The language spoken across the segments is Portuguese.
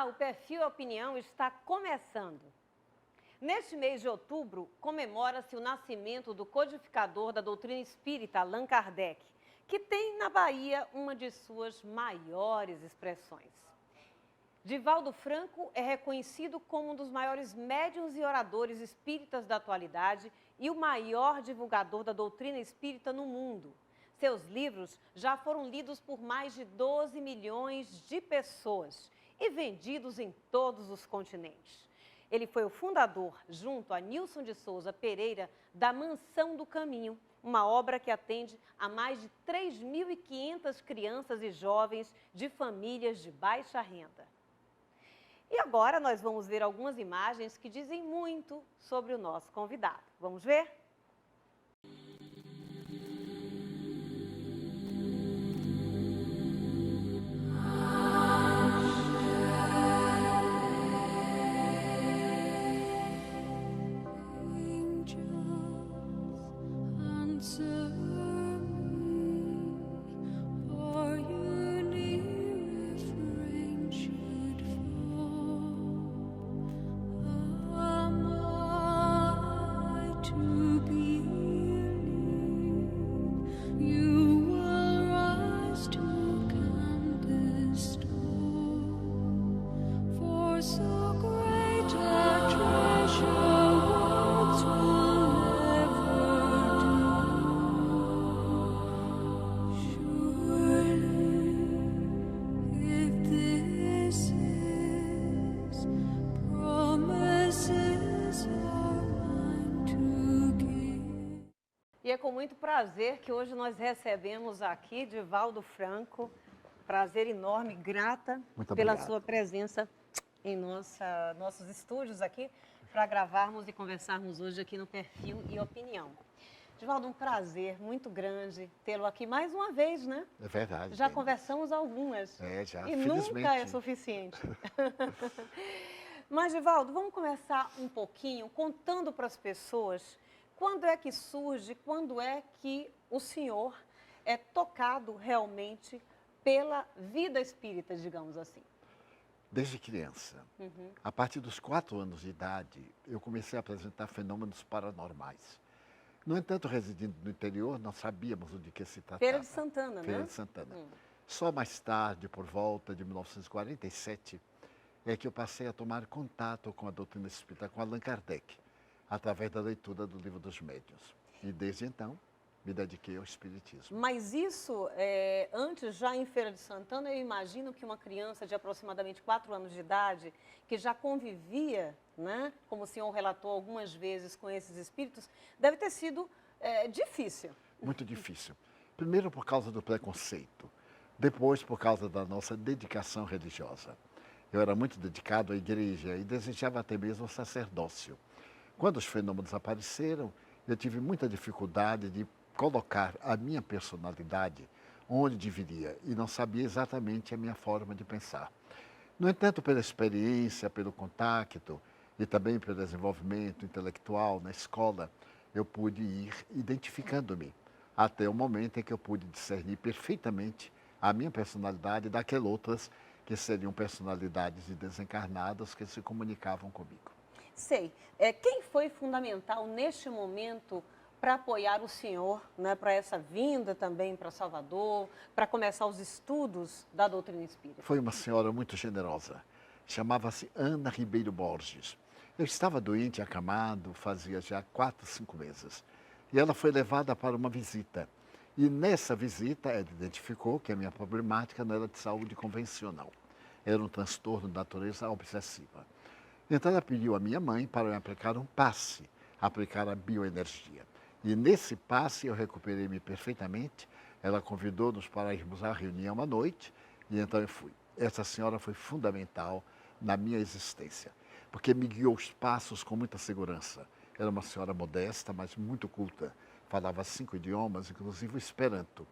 Olá, o Perfil Opinião está começando. Neste mês de outubro, comemora-se o nascimento do codificador da doutrina espírita, Allan Kardec, que tem na Bahia uma de suas maiores expressões. Divaldo Franco é reconhecido como um dos maiores médiuns e oradores espíritas da atualidade e o maior divulgador da doutrina espírita no mundo. Seus livros já foram lidos por mais de 12 milhões de pessoas e vendidos em todos os continentes. Ele foi o fundador, junto a Nilson de Souza Pereira, da Mansão do Caminho, uma obra que atende a mais de 3.500 crianças e jovens de famílias de baixa renda. E agora nós vamos ver algumas imagens que dizem muito sobre o nosso convidado. Vamos ver? E é com muito prazer que hoje nós recebemos aqui Divaldo Franco. Prazer enorme, grata pela sua presença em nossos estúdios aqui para gravarmos e conversarmos hoje aqui no Perfil e Opinião. Divaldo, um prazer muito grande tê-lo aqui mais uma vez, né? É verdade. Já conversamos algumas. Já, e felizmente. Nunca é suficiente. Mas, Divaldo, vamos começar um pouquinho contando para as pessoas quando é que surge, quando é que o senhor é tocado realmente pela vida espírita, digamos assim? Desde criança. A partir dos 4 anos de idade, eu comecei a apresentar fenômenos paranormais. No entanto, residindo no interior, não sabíamos de que se tratava. Feira de Santana, né? Feira de Santana. Só mais tarde, por volta de 1947, é que eu passei a tomar contato com a doutrina espírita, com Allan Kardec, através da leitura do Livro dos Médiuns. E desde então, me dediquei ao espiritismo. Mas isso, antes, já em Feira de Santana, eu imagino que uma criança de aproximadamente 4 anos de idade, que já convivia, né, como o senhor relatou algumas vezes com esses espíritos, deve ter sido difícil. Muito difícil. Primeiro por causa do preconceito, depois por causa da nossa dedicação religiosa. Eu era muito dedicado à igreja e desejava até mesmo o sacerdócio. Quando os fenômenos apareceram, eu tive muita dificuldade de colocar a minha personalidade onde deveria e não sabia exatamente a minha forma de pensar. No entanto, pela experiência, pelo contato e também pelo desenvolvimento intelectual na escola, eu pude ir identificando-me até o momento em que eu pude discernir perfeitamente a minha personalidade daquelas outras que seriam personalidades de desencarnados que se comunicavam comigo. Sei. Quem foi fundamental neste momento para apoiar o senhor, né, para essa vinda também para Salvador, para começar os estudos da doutrina espírita? Foi uma senhora muito generosa. Chamava-se Ana Ribeiro Borges. Eu estava doente, acamado, fazia já 4, 5 meses. E ela foi levada para uma visita. E nessa visita, ela identificou que a minha problemática não era de saúde convencional. Era um transtorno de natureza obsessiva. Então ela pediu à minha mãe para me aplicar um passe, aplicar a bioenergia. E nesse passe eu recuperei-me perfeitamente. Ela convidou-nos para irmos à reunião à noite e então eu fui. Essa senhora foi fundamental na minha existência, porque me guiou os passos com muita segurança. Era uma senhora modesta, mas muito culta. Falava 5 idiomas, inclusive o Esperanto.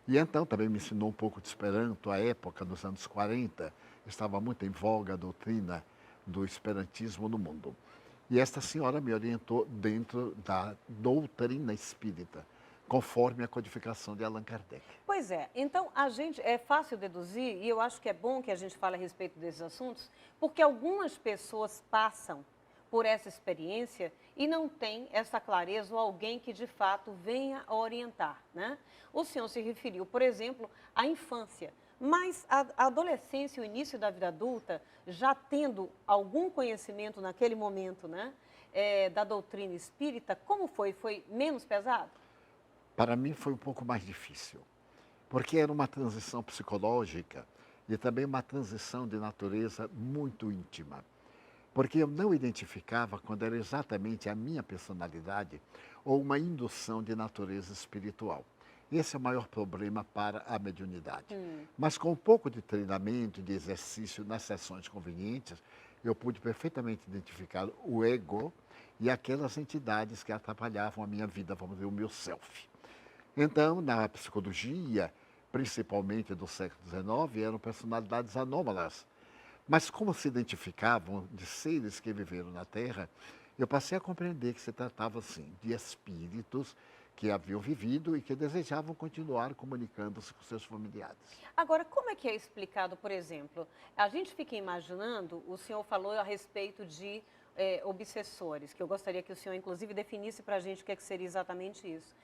E então também me ensinou um pouco de Esperanto. À época, nos anos 40, estava muito em voga a doutrina do esperantismo no mundo. E esta senhora me orientou dentro da doutrina espírita, conforme a codificação de Allan Kardec. Pois é, então a gente é fácil deduzir, e eu acho que é bom que a gente fale a respeito desses assuntos, porque algumas pessoas passam por essa experiência e não tem essa clareza ou alguém que de fato venha a orientar, né? O senhor se referiu, por exemplo, à infância, mas a adolescência e o início da vida adulta, já tendo algum conhecimento naquele momento, né, da doutrina espírita, como foi? Foi menos pesado? Para mim foi um pouco mais difícil, porque era uma transição psicológica e também uma transição de natureza muito íntima. Porque eu não identificava quando era exatamente a minha personalidade ou uma indução de natureza espiritual. Esse é o maior problema para a mediunidade. Mas com um pouco de treinamento, de exercício nas sessões convenientes, eu pude perfeitamente identificar o ego e aquelas entidades que atrapalhavam a minha vida, vamos dizer, o meu self. Então, na psicologia, principalmente do século XIX, eram personalidades anômalas. Mas como se identificavam de seres que viveram na Terra, eu passei a compreender que se tratava, sim, de espíritos que haviam vivido e que desejavam continuar comunicando-se com seus familiares. Agora, como é que é explicado, por exemplo? A gente fica imaginando, o senhor falou a respeito de obsessores, que eu gostaria que o senhor, inclusive, definisse para a gente o que, é que seria exatamente isso.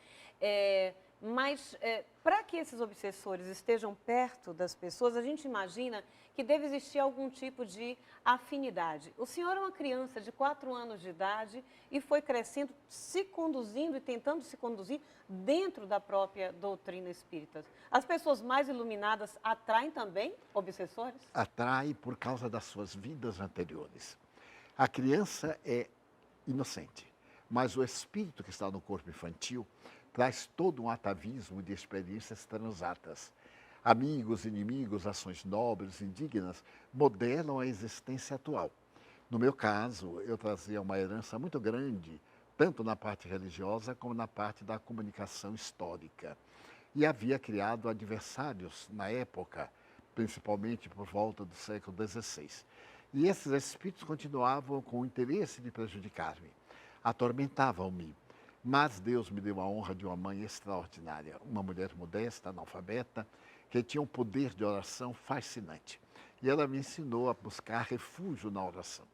Mas, para que esses obsessores estejam perto das pessoas, a gente imagina que deve existir algum tipo de afinidade. O senhor é uma criança de 4 anos de idade e foi crescendo, se conduzindo e tentando se conduzir dentro da própria doutrina espírita. As pessoas mais iluminadas atraem também obsessores? Atrai por causa das suas vidas anteriores. A criança é inocente, mas o espírito que está no corpo infantil traz todo um atavismo de experiências transatas. Amigos, inimigos, ações nobres, indignas, modelam a existência atual. No meu caso, eu trazia uma herança muito grande, tanto na parte religiosa como na parte da comunicação histórica. E havia criado adversários na época, principalmente por volta do século XVI. E esses espíritos continuavam com o interesse de prejudicar-me, atormentavam-me. Mas Deus me deu a honra de uma mãe extraordinária, uma mulher modesta, analfabeta, que tinha um poder de oração fascinante. E ela me ensinou a buscar refúgio na oração.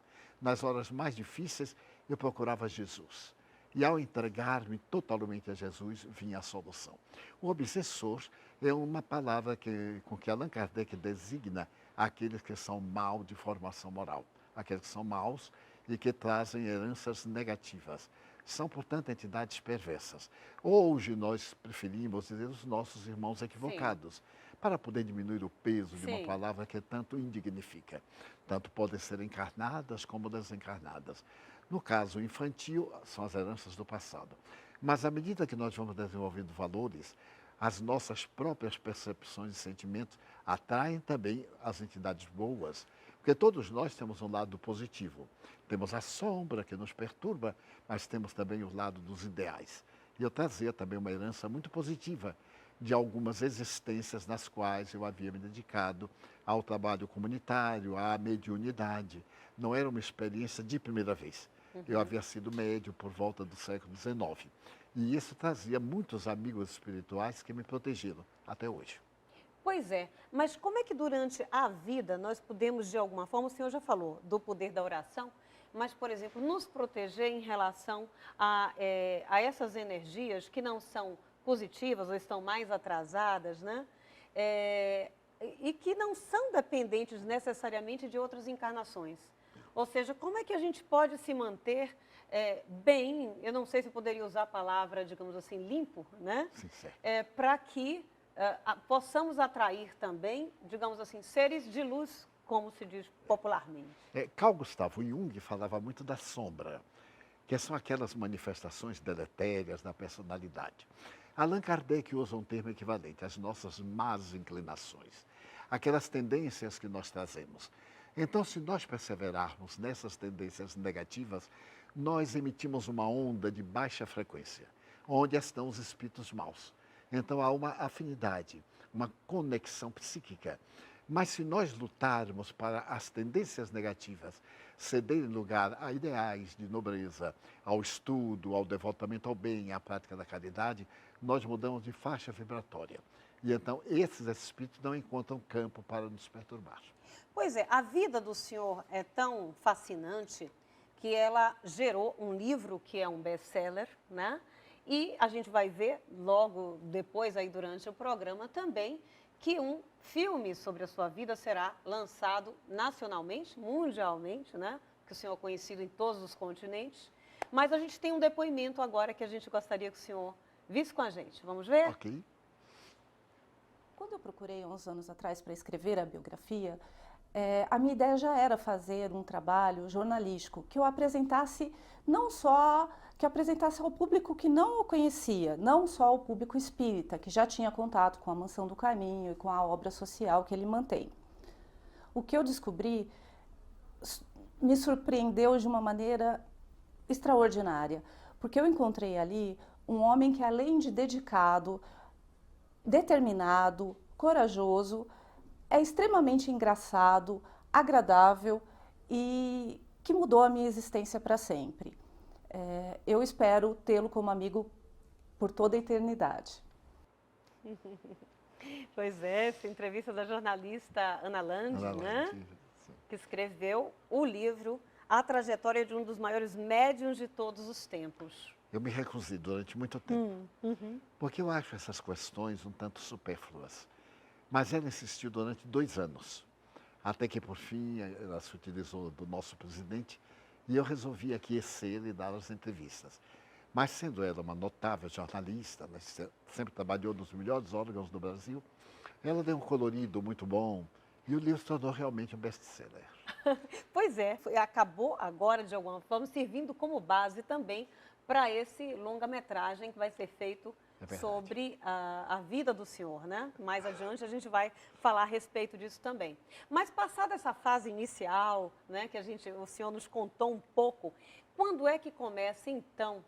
Nas horas mais difíceis, eu procurava Jesus. E ao entregar-me totalmente a Jesus, vinha a solução. O obsessor é uma palavra com que Allan Kardec designa aqueles que são mal de formação moral, aqueles que são maus e que trazem heranças negativas. São, portanto, entidades perversas. Hoje nós preferimos dizer os nossos irmãos equivocados, sim, para poder diminuir o peso de uma palavra que tanto indignifica. Tanto podem ser encarnadas como desencarnadas. No caso infantil, são as heranças do passado. Mas à medida que nós vamos desenvolvendo valores, as nossas próprias percepções e sentimentos atraem também as entidades boas, porque todos nós temos um lado positivo. Temos a sombra que nos perturba, mas temos também o lado dos ideais. E eu trazia também uma herança muito positiva de algumas existências nas quais eu havia me dedicado ao trabalho comunitário, à mediunidade. Não era uma experiência de primeira vez. Eu havia sido médium por volta do século XIX. E isso trazia muitos amigos espirituais que me protegeram até hoje. Pois é, mas como é que durante a vida nós podemos, de alguma forma, o senhor já falou do poder da oração, mas, por exemplo, nos proteger em relação a essas energias que não são positivas ou estão mais atrasadas, né? E que não são dependentes necessariamente de outras encarnações. Ou seja, como é que a gente pode se manter bem, eu não sei se eu poderia usar a palavra, digamos assim, limpo, né? Sim, certo. Para que possamos atrair também, digamos assim, seres de luz, como se diz popularmente. Carl Gustavo Jung falava muito da sombra, que são aquelas manifestações deletérias da personalidade. Allan Kardec usa um termo equivalente, as nossas más inclinações, aquelas tendências que nós trazemos. Então, se nós perseverarmos nessas tendências negativas, nós emitimos uma onda de baixa frequência, onde estão os espíritos maus. Então, há uma afinidade, uma conexão psíquica. Mas se nós lutarmos para as tendências negativas cederem lugar a ideais de nobreza, ao estudo, ao devotamento ao bem, à prática da caridade, nós mudamos de faixa vibratória. E então esses espíritos não encontram campo para nos perturbar. Pois é, a vida do senhor é tão fascinante que ela gerou um livro que é um best-seller, né? E a gente vai ver logo depois, aí durante o programa também, que um filme sobre a sua vida será lançado nacionalmente, mundialmente, né? Que o senhor é conhecido em todos os continentes. Mas a gente tem um depoimento agora que a gente gostaria que o senhor visse com a gente. Vamos ver? Ok? Quando eu procurei, há uns anos atrás, para escrever a biografia, a minha ideia já era fazer um trabalho jornalístico que eu apresentasse não só, que eu apresentasse ao público que não o conhecia, não só ao público espírita, que já tinha contato com a Mansão do Caminho e com a obra social que ele mantém. O que eu descobri me surpreendeu de uma maneira extraordinária, porque eu encontrei ali um homem que, além de dedicado, determinado, corajoso, é extremamente engraçado, agradável e que mudou a minha existência para sempre. Eu espero tê-lo como amigo por toda a eternidade. Pois é, essa entrevista da jornalista Ana Landi, né? Sim. Que escreveu o livro A Trajetória de um dos maiores médiuns de todos os tempos. Eu me recusei durante muito tempo, porque eu acho essas questões um tanto supérfluas. Mas ela insistiu durante 2 anos, até que, por fim, ela se utilizou do nosso presidente e eu resolvi aquecer e dar as entrevistas. Mas, sendo ela uma notável jornalista, ela sempre trabalhou nos melhores órgãos do Brasil, ela deu um colorido muito bom e o livro se tornou realmente um best-seller. Pois é, acabou agora, de alguma forma, servindo como base também para esse longa-metragem que vai ser feito sobre a vida do senhor, né? Mais adiante a gente vai falar a respeito disso também. Mas passada essa fase inicial, né, que o senhor nos contou um pouco, quando é que começa então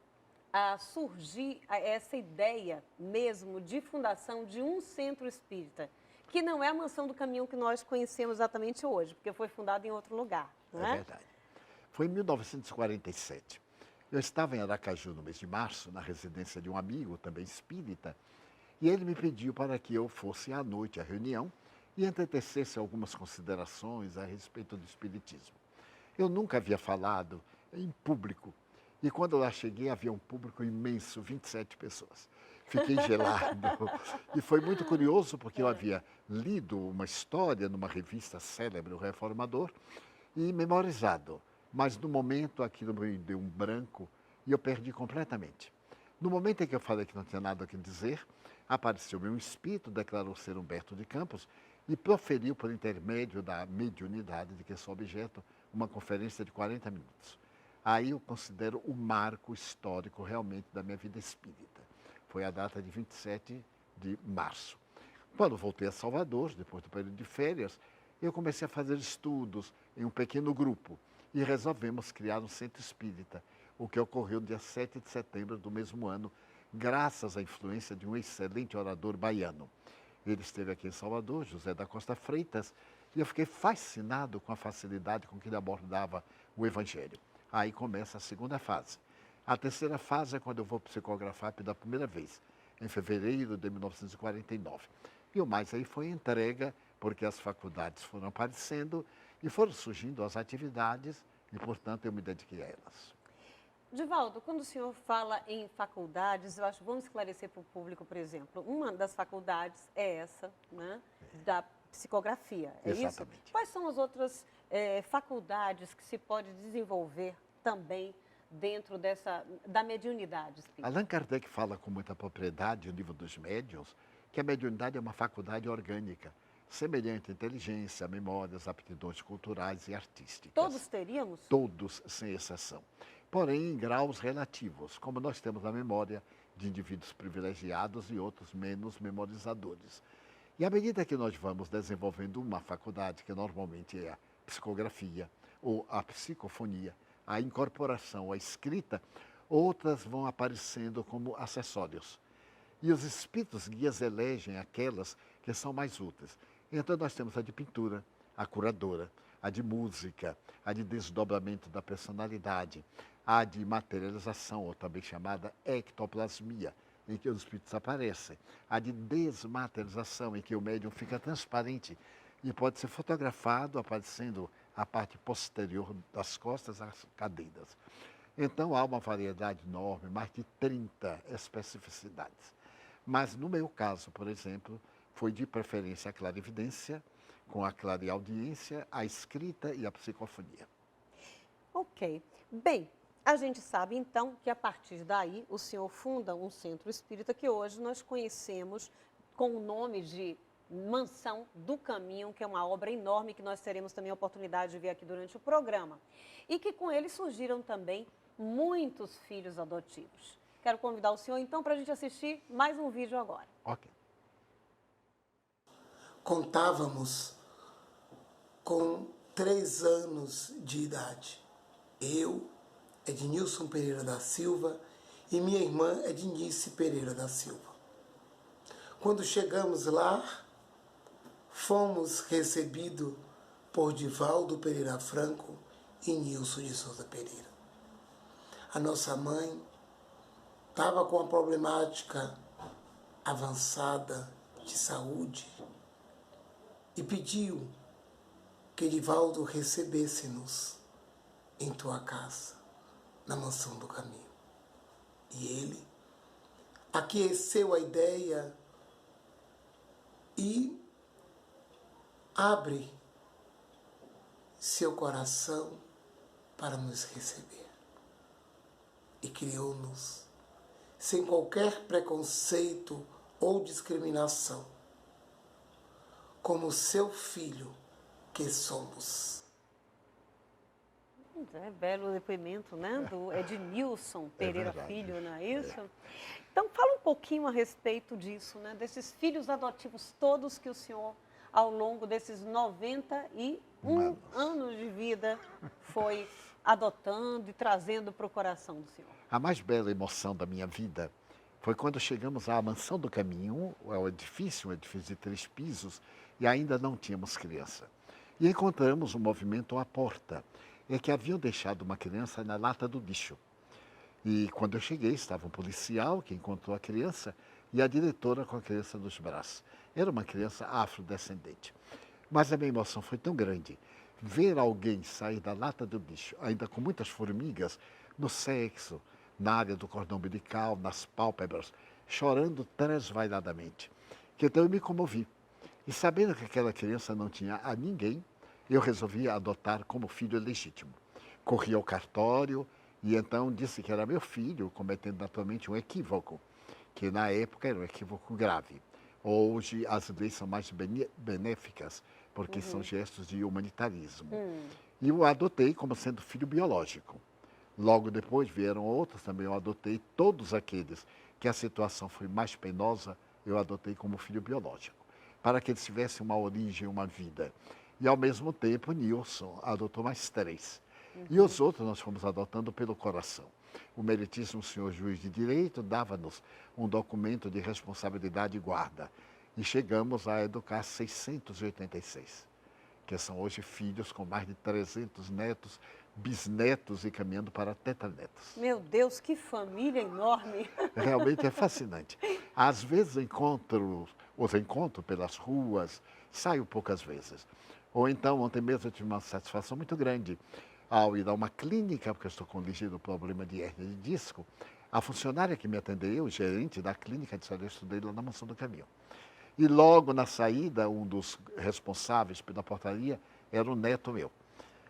a surgir essa ideia mesmo de fundação de um centro espírita, que não é a Mansão do Caminho que nós conhecemos exatamente hoje, porque foi fundada em outro lugar, não é? É verdade. Foi em 1947. Eu estava em Aracaju no mês de março, na residência de um amigo, também espírita, e ele me pediu para que eu fosse à noite à reunião e entretecesse algumas considerações a respeito do espiritismo. Eu nunca havia falado em público, e quando lá cheguei havia um público imenso, 27 pessoas. Fiquei gelado e foi muito curioso porque eu havia lido uma história numa revista célebre, o Reformador, e memorizado. Mas no momento aquilo me deu um branco e eu perdi completamente. No momento em que eu falei que não tinha nada a dizer, apareceu-me um espírito, declarou ser Humberto de Campos e proferiu, por intermédio da mediunidade de que sou objeto, uma conferência de 40 minutos. Aí eu considero o marco histórico realmente da minha vida espírita. Foi a data de 27 de março. Quando voltei a Salvador, depois do período de férias, eu comecei a fazer estudos em um pequeno grupo e resolvemos criar um centro espírita, o que ocorreu no dia 7 de setembro do mesmo ano, graças à influência de um excelente orador baiano. Ele esteve aqui em Salvador, José da Costa Freitas, e eu fiquei fascinado com a facilidade com que ele abordava o Evangelho. Aí começa a segunda fase. A terceira fase é quando eu vou psicografar pela primeira vez, em fevereiro de 1949. E o mais aí foi entrega, porque as faculdades foram aparecendo e foram surgindo as atividades e, portanto, eu me dediquei a elas. Divaldo, quando o senhor fala em faculdades, eu acho que vamos esclarecer para o público, por exemplo, uma das faculdades é essa, né, da psicografia, é Exatamente. isso? Quais são as outras faculdades que se pode desenvolver também dentro da mediunidade espírita? Allan Kardec fala com muita propriedade no livro dos médiuns que a mediunidade é uma faculdade orgânica, semelhante à inteligência, memórias, aptidões culturais e artísticas. Todos teríamos? Todos, sem exceção. Porém, em graus relativos, como nós temos a memória de indivíduos privilegiados e outros menos memorizadores. E à medida que nós vamos desenvolvendo uma faculdade, que normalmente é a psicografia ou a psicofonia, a incorporação, a escrita, outras vão aparecendo como acessórios. E os espíritos guias elegem aquelas que são mais úteis. Então nós temos a de pintura, a curadora, a de música, a de desdobramento da personalidade, a de materialização, ou também chamada ectoplasmia, em que os espíritos aparecem, a de desmaterialização, em que o médium fica transparente e pode ser fotografado aparecendo a parte posterior das costas, as cadeiras. Então há uma variedade enorme, mais de 30 especificidades. Mas no meu caso, por exemplo, foi de preferência a clarividência, com a clareaudiência, a escrita e a psicofonia. Ok. Bem, a gente sabe então que a partir daí o senhor funda um centro espírita que hoje nós conhecemos com o nome de Mansão do Caminho, que é uma obra enorme que nós teremos também a oportunidade de ver aqui durante o programa. E que com ele surgiram também muitos filhos adotivos. Quero convidar o senhor então para a gente assistir mais um vídeo agora. Ok. Contávamos com 3 anos de idade. Eu, Ednilson Pereira da Silva, e minha irmã Ednice Pereira da Silva. Quando chegamos lá, fomos recebidos por Divaldo Pereira Franco e Nilson de Souza Pereira. A nossa mãe estava com uma problemática avançada de saúde e pediu que Divaldo recebesse-nos em tua casa, na Mansão do Caminho. E ele aqueceu a ideia e abre seu coração para nos receber. E criou-nos sem qualquer preconceito ou discriminação, como seu filho que somos. É belo depoimento, né, do Ednilson Pereira Filho, não é isso? Então, fala um pouquinho a respeito disso, né, desses filhos adotivos todos que o senhor, ao longo desses 91 anos de vida, foi adotando e trazendo para o coração do senhor. A mais bela emoção da minha vida foi quando chegamos à Mansão do Caminho, um edifício de 3 pisos, e ainda não tínhamos criança. E encontramos um movimento à porta, é que haviam deixado uma criança na lata do lixo. E quando eu cheguei, estava um policial que encontrou a criança e a diretora com a criança nos braços. Era uma criança afrodescendente. Mas a minha emoção foi tão grande, ver alguém sair da lata do lixo, ainda com muitas formigas, no sexo, na área do cordão umbilical, nas pálpebras, chorando transvairadamente, que então eu me comovi. E sabendo que aquela criança não tinha a ninguém, eu resolvi adotar como filho legítimo. Corri ao cartório e então disse que era meu filho, cometendo naturalmente um equívoco, que na época era um equívoco grave. Hoje as leis são mais benéficas, porque são gestos de humanitarismo. E eu adotei como sendo filho biológico. Logo depois vieram outros também, eu adotei todos aqueles que a situação foi mais penosa, eu adotei como filho biológico, para que eles tivessem uma origem, uma vida. E ao mesmo tempo, Nilson adotou mais 3. E os outros nós fomos adotando pelo coração. O meritíssimo senhor juiz de direito dava-nos um documento de responsabilidade e guarda. E chegamos a educar 686, que são hoje filhos com mais de 300 netos, bisnetos e caminhando para tetranetos. Meu Deus, que família enorme! Realmente é fascinante. Às vezes os encontro pelas ruas, saio poucas vezes. Ou então, ontem mesmo eu tive uma satisfação muito grande ao ir a uma clínica, porque eu estou com um ligeiro problema de hérnia de disco. A funcionária que me atendeu, o gerente da clínica, disse: eu estudei lá na Mansão do Caminho. E logo na saída, um dos responsáveis pela portaria era um neto meu.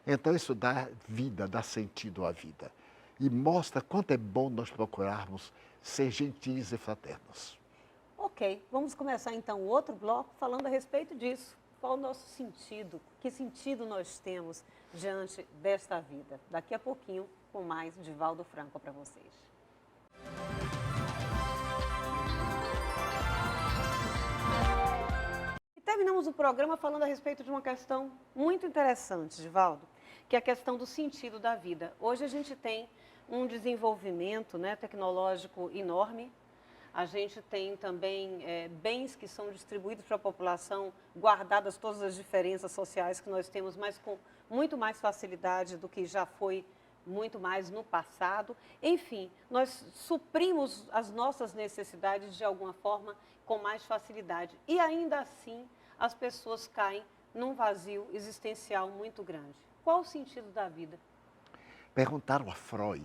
Então isso dá vida, dá sentido à vida. E mostra quanto é bom nós procurarmos ser gentis e fraternos. Ok, vamos começar então o outro bloco falando a respeito disso. Qual o nosso sentido? Que sentido nós temos diante desta vida? Daqui a pouquinho, com mais Divaldo Franco para vocês. E terminamos o programa falando a respeito de uma questão muito interessante, Divaldo, que é a questão do sentido da vida. Hoje a gente tem um desenvolvimento, né, tecnológico enorme. A gente tem também bens que são distribuídos para a população, guardadas todas as diferenças sociais que nós temos, mas com muito mais facilidade do que já foi muito mais no passado. Enfim, nós suprimos as nossas necessidades de alguma forma com mais facilidade. E ainda assim, as pessoas caem num vazio existencial muito grande. Qual o sentido da vida? Perguntaram a Freud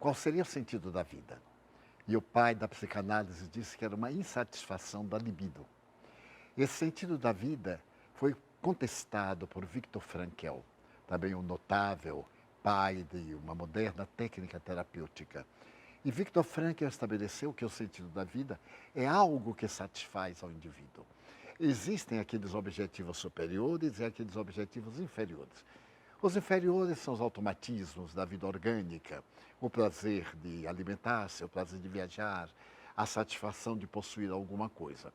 qual seria o sentido da vida. E o pai da psicanálise disse que era uma insatisfação da libido. Esse sentido da vida foi contestado por Viktor Frankl, também um notável pai de uma moderna técnica terapêutica. E Viktor Frankl estabeleceu que o sentido da vida é algo que satisfaz ao indivíduo. Existem aqueles objetivos superiores e aqueles objetivos inferiores. Os inferiores são os automatismos da vida orgânica, o prazer de alimentar-se, o prazer de viajar, a satisfação de possuir alguma coisa.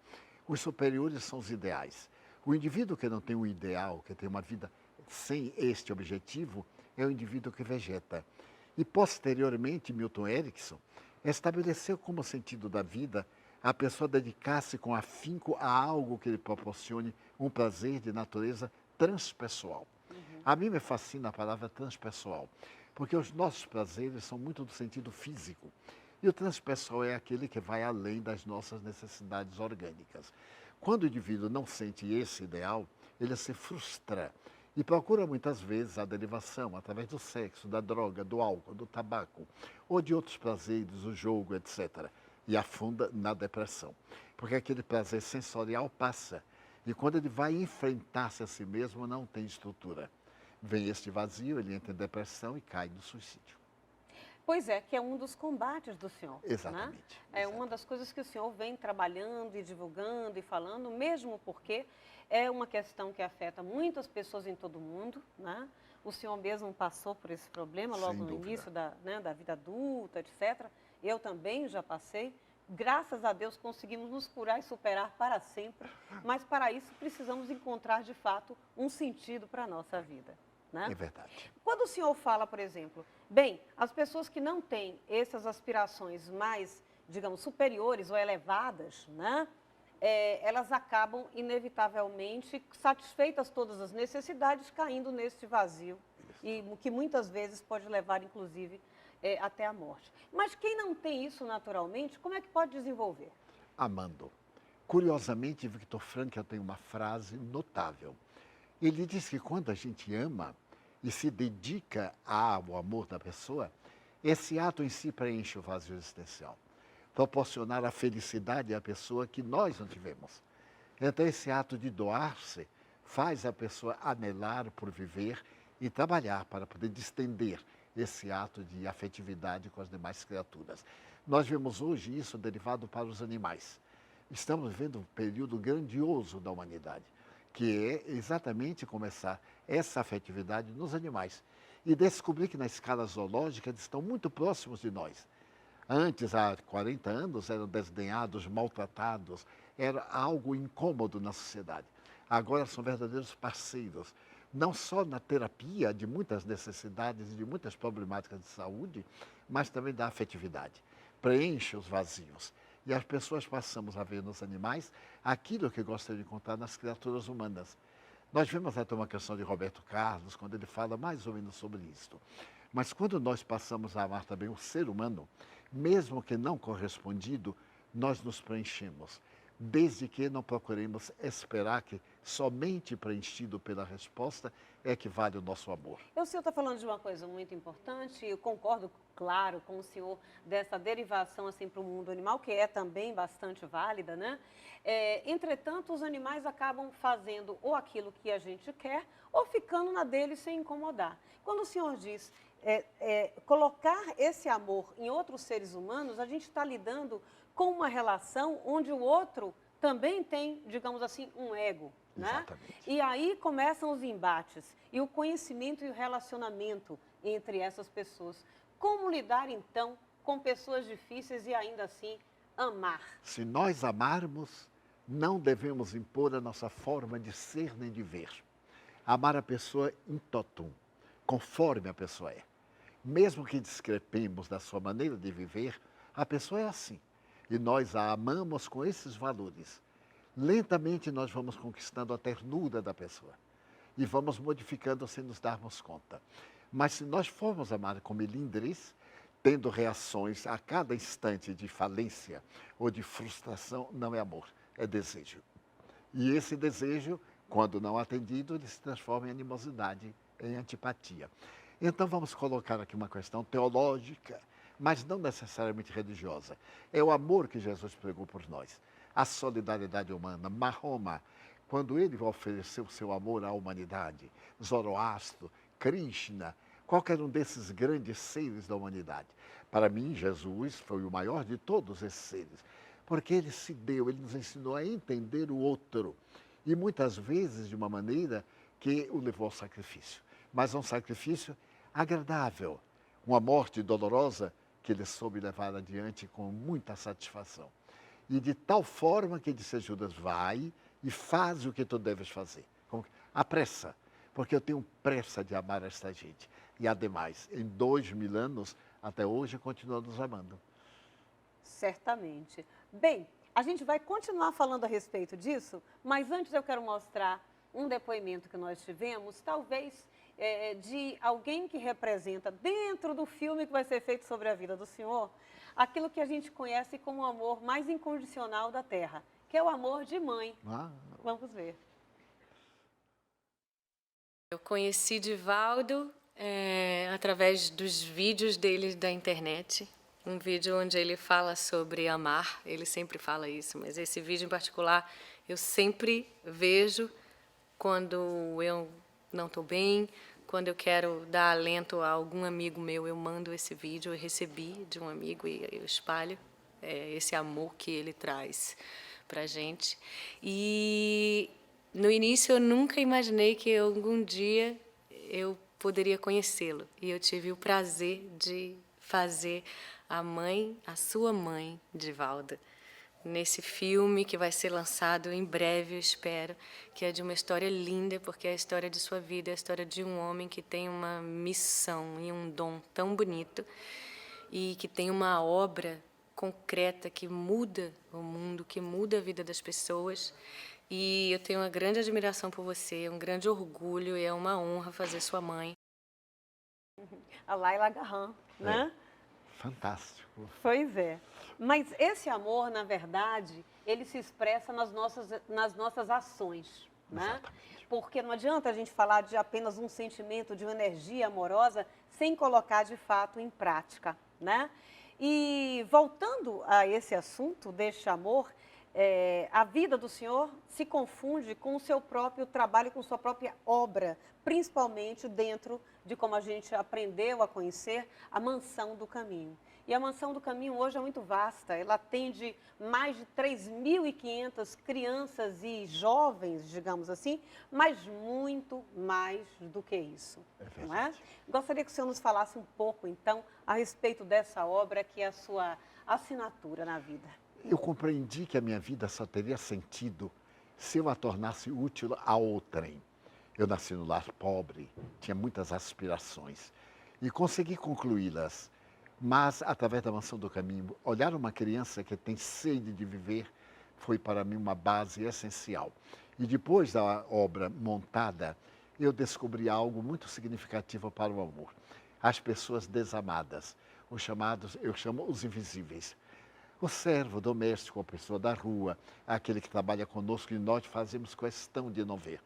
Os superiores são os ideais. O indivíduo que não tem um ideal, que tem uma vida sem este objetivo, é o indivíduo que vegeta. E, posteriormente, Milton Erickson estabeleceu como sentido da vida a pessoa dedicar-se com afinco a algo que lhe proporcione um prazer de natureza transpessoal. A mim me fascina a palavra transpessoal, porque os nossos prazeres são muito do sentido físico. E o transpessoal é aquele que vai além das nossas necessidades orgânicas. Quando o indivíduo não sente esse ideal, ele se frustra e procura muitas vezes a derivação através do sexo, da droga, do álcool, do tabaco ou de outros prazeres, o jogo, etc. E afunda na depressão, porque aquele prazer sensorial passa e quando ele vai enfrentar-se a si mesmo não tem estrutura. Vem este vazio, ele entra em depressão e cai no suicídio. Pois é, que é um dos combates do senhor. Exatamente. Né? É uma das coisas que o senhor vem trabalhando e divulgando e falando, mesmo porque é uma questão que afeta muitas pessoas em todo o mundo. Né? O senhor mesmo passou por esse problema logo no início da vida adulta, etc. Eu também já passei. Graças a Deus conseguimos nos curar e superar para sempre, mas para isso precisamos encontrar de fato um sentido para a nossa vida. Né? É verdade. Quando o senhor fala, por exemplo, bem, as pessoas que não têm essas aspirações mais, digamos, superiores ou elevadas, né, elas acabam inevitavelmente satisfeitas todas as necessidades, caindo neste vazio, e que muitas vezes pode levar, inclusive, até a morte. Mas quem não tem isso naturalmente, como é que pode desenvolver? Amando. Curiosamente, Viktor Frankl tem uma frase notável. Ele diz que quando a gente ama e se dedica ao amor da pessoa, esse ato em si preenche o vazio existencial. Proporcionar a felicidade à pessoa que nós não tivemos. Então, esse ato de doar-se faz a pessoa anelar por viver e trabalhar para poder distender esse ato de afetividade com as demais criaturas. Nós vemos hoje isso derivado para os animais. Estamos vivendo um período grandioso da humanidade, que é exatamente começar essa afetividade nos animais e descobrir que na escala zoológica eles estão muito próximos de nós. Antes, há 40 anos, eram desdenhados, maltratados, era algo incômodo na sociedade. Agora são verdadeiros parceiros, não só na terapia de muitas necessidades e de muitas problemáticas de saúde, mas também da afetividade. Preenche os vazios. E as pessoas passamos a ver nos animais aquilo que gostariam de encontrar nas criaturas humanas. Nós vemos até uma canção de Roberto Carlos, quando ele fala mais ou menos sobre isso. Mas quando nós passamos a amar também o ser humano, mesmo que não correspondido, nós nos preenchemos. Desde que não procuremos esperar que somente preenchido pela resposta é que vale o nosso amor. O senhor está falando de uma coisa muito importante, eu concordo, claro, com o senhor dessa derivação assim, para o mundo animal, que é também bastante válida, né? Entretanto, os animais acabam fazendo ou aquilo que a gente quer, ou ficando na dele sem incomodar. Quando o senhor diz colocar esse amor em outros seres humanos, a gente está lidando com uma relação onde o outro também tem, digamos assim, um ego. Né? Exatamente. E aí começam os embates e o conhecimento e o relacionamento entre essas pessoas. Como lidar, então, com pessoas difíceis e ainda assim amar? Se nós amarmos, não devemos impor a nossa forma de ser nem de ver. Amar a pessoa in totum, conforme a pessoa é. Mesmo que discrepemos da sua maneira de viver, a pessoa é assim. e nós a amamos com esses valores, lentamente nós vamos conquistando a ternura da pessoa e vamos modificando sem nos darmos conta. Mas se nós formos amar com melindres, tendo reações a cada instante de falência ou de frustração, não é amor, é desejo. E esse desejo, quando não atendido, ele se transforma em animosidade, em antipatia. Então vamos colocar aqui uma questão teológica, mas não necessariamente religiosa. É o amor que Jesus pregou por nós, a solidariedade humana. Mahoma, quando ele ofereceu seu amor à humanidade, Zoroastro, Krishna, qualquer um desses grandes seres da humanidade. Para mim, Jesus foi o maior de todos esses seres, porque ele se deu, ele nos ensinou a entender o outro, e muitas vezes de uma maneira que o levou ao sacrifício. Mas um sacrifício agradável, uma morte dolorosa que ele soube levar adiante com muita satisfação. E de tal forma que disse a Judas, vai e faz o que tu deves fazer. Apressa, porque eu tenho pressa de amar esta gente. E ademais, em 2000 anos, até hoje, continua nos amando. Certamente. Bem, a gente vai continuar falando a respeito disso, mas antes eu quero mostrar um depoimento que nós tivemos, talvez de alguém que representa, dentro do filme que vai ser feito sobre a vida do senhor, aquilo que a gente conhece como o amor mais incondicional da Terra, que é o amor de mãe. Vamos ver. Eu conheci Divaldo através dos vídeos dele da internet. Um vídeo onde ele fala sobre amar, ele sempre fala isso, mas esse vídeo em particular eu sempre vejo quando eu não estou bem, quando eu quero dar alento a algum amigo meu, eu mando esse vídeo, eu recebi de um amigo e eu espalho esse amor que ele traz para a gente. E no início eu nunca imaginei que algum dia eu poderia conhecê-lo. E eu tive o prazer de fazer a sua mãe, Divaldo, nesse filme que vai ser lançado em breve, eu espero, que é de uma história linda, porque é a história de sua vida, é a história de um homem que tem uma missão e um dom tão bonito e que tem uma obra concreta que muda o mundo, que muda a vida das pessoas. E eu tenho uma grande admiração por você, um grande orgulho e é uma honra fazer sua mãe. A Laila Garran, né? Fantástico. Pois é. Mas esse amor, na verdade, ele se expressa nas nossas ações, né? Exatamente. Porque não adianta a gente falar de apenas um sentimento, de uma energia amorosa, sem colocar de fato em prática, né? E voltando a esse assunto deste amor, a vida do senhor se confunde com o seu próprio trabalho, com sua própria obra, principalmente dentro de como a gente aprendeu a conhecer a Mansão do Caminho. E a Mansão do Caminho hoje é muito vasta, ela atende mais de 3.500 crianças e jovens, digamos assim, mas muito mais do que isso. Não é? Gostaria que o senhor nos falasse um pouco, então, a respeito dessa obra que é a sua assinatura na vida. Eu compreendi que a minha vida só teria sentido se eu a tornasse útil a outrem. Eu nasci no lar pobre, tinha muitas aspirações e consegui concluí-las. Mas, através da Mansão do Caminho, olhar uma criança que tem sede de viver foi para mim uma base essencial. E depois da obra montada, eu descobri algo muito significativo para o amor. As pessoas desamadas, os chamados, eu chamo os invisíveis. O servo doméstico, a pessoa da rua, aquele que trabalha conosco e nós fazemos questão de não ver.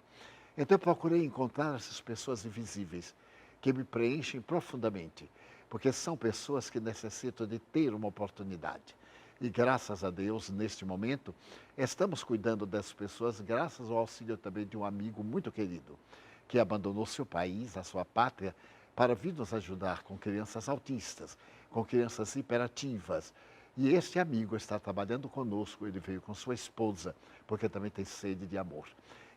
Então eu procurei encontrar essas pessoas invisíveis, que me preenchem profundamente, porque são pessoas que necessitam de ter uma oportunidade. E graças a Deus, neste momento, estamos cuidando dessas pessoas graças ao auxílio também de um amigo muito querido, que abandonou seu país, a sua pátria, para vir nos ajudar com crianças autistas, com crianças hiperativas. E este amigo está trabalhando conosco, ele veio com sua esposa, porque também tem sede de amor.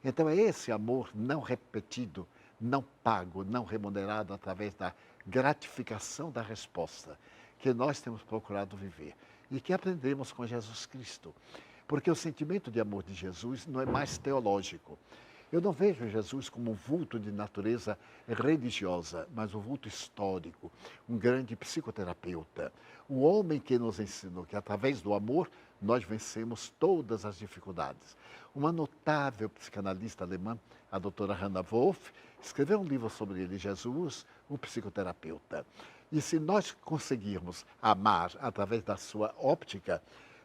Então é esse amor não repetido, não pago, não remunerado através da gratificação da resposta que nós temos procurado viver e que aprendemos com Jesus Cristo. Porque o sentimento de amor de Jesus não é mais teológico. Eu não vejo Jesus como um vulto de natureza religiosa, mas um vulto histórico, um grande psicoterapeuta. O homem que nos ensinou que, através do amor, nós vencemos todas as dificuldades. Uma notável psicanalista alemã, a doutora Hannah Wolff, escreveu um livro sobre ele, Jesus, o psicoterapeuta. E se nós conseguirmos amar através da sua óptica,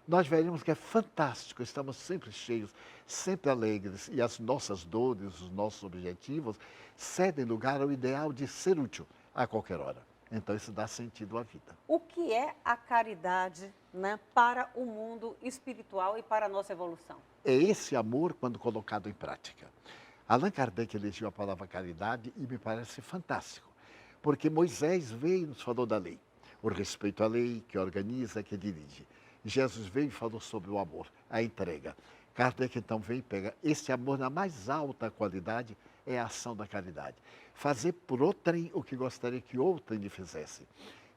nós veremos que é fantástico, estamos sempre cheios, sempre alegres, e as nossas dores, os nossos objetivos cedem lugar ao ideal de ser útil a qualquer hora. Então isso dá sentido à vida. O que é a caridade, né, para o mundo espiritual e para a nossa evolução? É esse amor quando colocado em prática. Allan Kardec elegeu a palavra caridade e me parece fantástico, porque Moisés veio e nos falou da lei, o respeito à lei, que organiza, que dirige. Jesus veio e falou sobre o amor, a entrega. Kardec então vem e pega esse amor na mais alta qualidade, é a ação da caridade. Fazer por outrem o que gostaria que outrem lhe fizesse.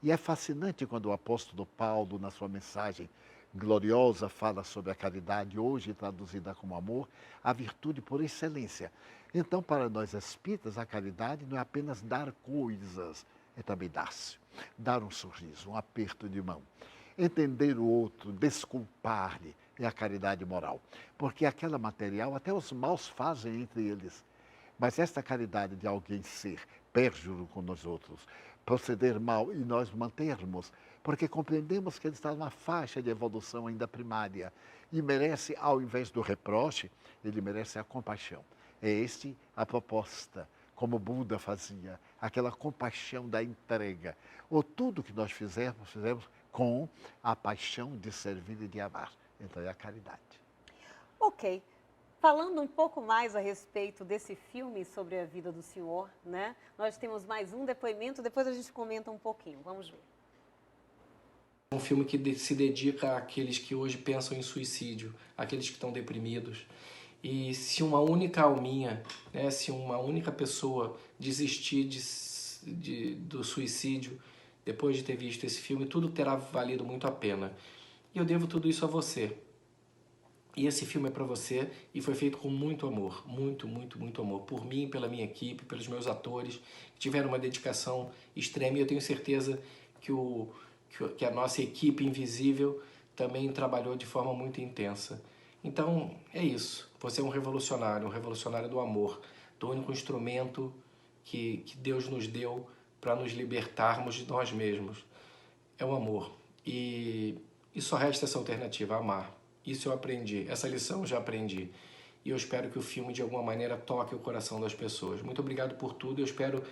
E é fascinante quando o apóstolo Paulo, na sua mensagem gloriosa, fala sobre a caridade, hoje traduzida como amor, a virtude por excelência. Então, para nós espíritas, a caridade não é apenas dar coisas, é também dar-se. Dar um sorriso, um aperto de mão. Entender o outro, desculpar-lhe, é a caridade moral. Porque aquela material, até os maus fazem entre eles. Mas esta caridade de alguém ser pérjulo com nós outros, proceder mal e nós mantermos, porque compreendemos que ele está numa faixa de evolução ainda primária e merece, ao invés do reproche, ele merece a compaixão. É este a proposta, como Buda fazia, aquela compaixão da entrega. Ou tudo que nós fizemos com a paixão de servir e de amar. Então é a caridade. Ok. Falando um pouco mais a respeito desse filme sobre a vida do senhor, né? Nós temos mais um depoimento, depois a gente comenta um pouquinho. Vamos ver. Um filme que se dedica àqueles que hoje pensam em suicídio, àqueles que estão deprimidos. E se uma única alminha, né, se uma única pessoa desistir do suicídio, depois de ter visto esse filme, tudo terá valido muito a pena. E eu devo tudo isso a você. E esse filme é para você e foi feito com muito amor, muito, muito, muito amor. Por mim, pela minha equipe, pelos meus atores, que tiveram uma dedicação extrema. E eu tenho certeza que a nossa equipe invisível também trabalhou de forma muito intensa. Então, é isso. Você é um revolucionário do amor, do único instrumento que Deus nos deu para nos libertarmos de nós mesmos. É o amor. E só resta essa alternativa, amar. Isso eu aprendi, essa lição eu já aprendi. E eu espero que o filme, de alguma maneira, toque o coração das pessoas. Muito obrigado por tudo. Eu espero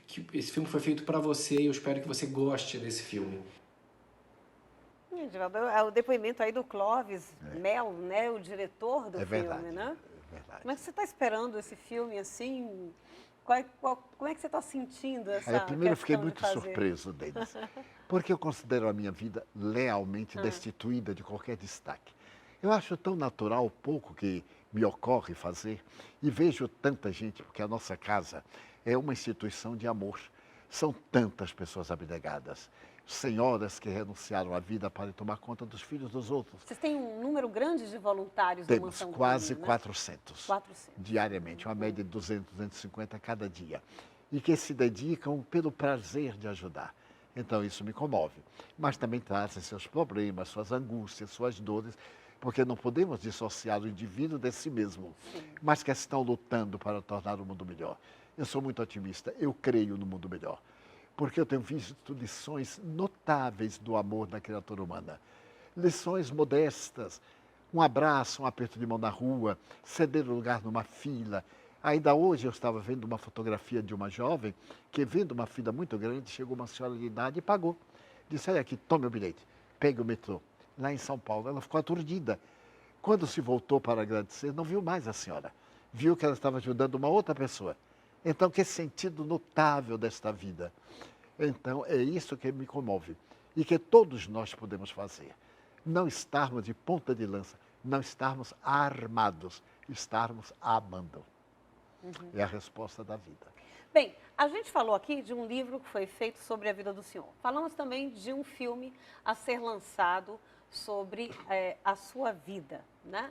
que esse filme foi feito para você e eu espero que você goste desse filme. Edivaldo, é o depoimento aí do Clóvis Melo, né, o diretor do filme, né? É verdade. Como é que você está esperando esse filme, assim? Como é que você está sentindo essa Primeiro eu fiquei questão de muito fazer? surpreso deles, porque eu considero a minha vida lealmente destituída de qualquer destaque. Eu acho tão natural o pouco que me ocorre fazer e vejo tanta gente, porque a nossa casa é uma instituição de amor. São tantas pessoas abnegadas, senhoras que renunciaram à vida para tomar conta dos filhos dos outros. Vocês têm um número grande de voluntários da Temos Mansão quase Comum, né? 400, 400. diariamente, uma média de 200, 250 cada dia, e que se dedicam pelo prazer de ajudar. Então isso me comove, mas também trazem seus problemas, suas angústias, suas dores, porque não podemos dissociar o indivíduo de si mesmo, mas que estão lutando para tornar o mundo melhor. Eu sou muito otimista, eu creio no mundo melhor, porque eu tenho visto lições notáveis do amor da criatura humana. Lições modestas, um abraço, um aperto de mão na rua, ceder o lugar numa fila. Ainda hoje eu estava vendo uma fotografia de uma jovem que, vendo uma fila muito grande, chegou uma senhora de idade e pagou. Disse, olha aqui, tome o bilhete, pegue o metrô. Lá em São Paulo, ela ficou aturdida. Quando se voltou para agradecer, não viu mais a senhora. Viu que ela estava ajudando uma outra pessoa. Então, que sentido notável desta vida. Então, é isso que me comove. E que todos nós podemos fazer. Não estarmos de ponta de lança, não estarmos armados, estarmos amando. É a resposta da vida. Bem, a gente falou aqui de um livro que foi feito sobre a vida do senhor. Falamos também de um filme a ser lançado sobre a sua vida, né?